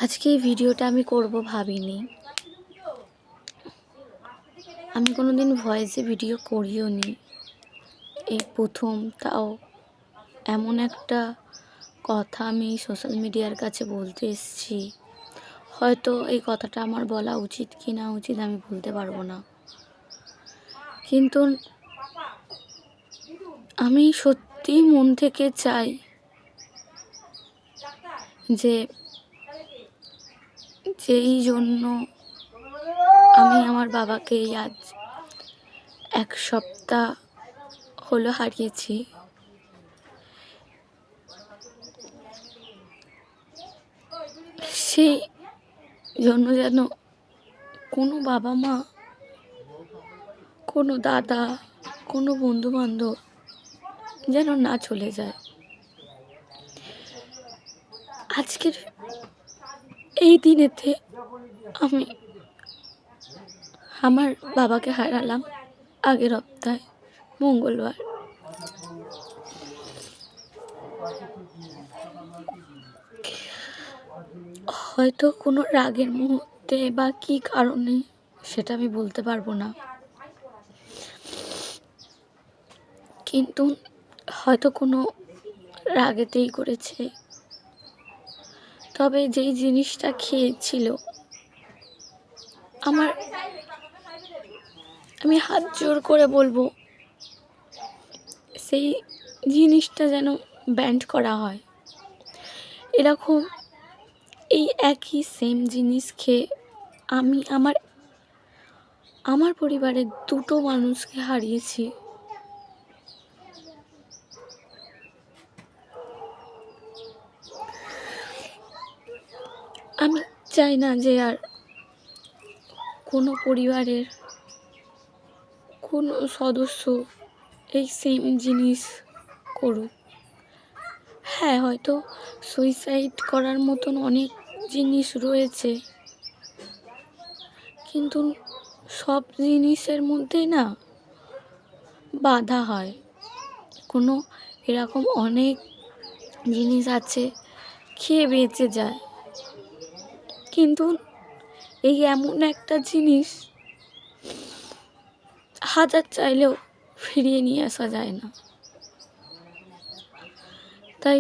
আজকে এই ভিডিওটা আমি করব ভাবিনি। আমি কোনোদিন ভয়েসে ভিডিও করিও নি। এই প্রথম, তাও এমন একটা কথা আমি সোশ্যাল মিডিয়ার কাছে বলতে এসেছি। হয়তো এই কথাটা আমার বলা উচিত কি না উচিত আমি বলতে পারবো না, কিন্তু আমি সত্যিই মন থেকে চাই যে যেই জন্য আমি আমার বাবাকে আজ 1 সপ্তাহ হলো হারিয়েছি, সেই জন্য যেন কোনো বাবা মা, কোনো দাদা, কোনো বন্ধুবান্ধব যেন না চলে যায়। আজকের এই দিনেতে আমি আমার বাবাকে হারালাম আগের সপ্তাহে মঙ্গলবার। হয়তো কোনো রাগের মুহূর্তে বা কী কারণে সেটা আমি বলতে পারবো না, কিন্তু হয়তো কোনো রাগেতেই করেছে। তবে যেই জিনিসটা খেয়েছিল আমি হাত জোর করে বলবো সেই জিনিসটা যেন ব্যান্ড করা হয়। এরকম এই একই সেম জিনিস খেয়ে আমি আমার পরিবারের 2টো মানুষকে হারিয়েছি। আমি চাই না যে আর কোনো পরিবারের কোনো সদস্য এই সেম জিনিস করুক। হ্যাঁ, হয়তো সুইসাইড করার মতন অনেক জিনিস রয়েছে, কিন্তু সব জিনিসের মধ্যেই না বাধা হয়। কোনো এরকম অনেক জিনিস আছে খেয়ে বেঁচে যায়, কিন্তু এই এমন একটা জিনিস হাজার চাইলেও ফিরিয়ে নিয়ে আসা যায় না। তাই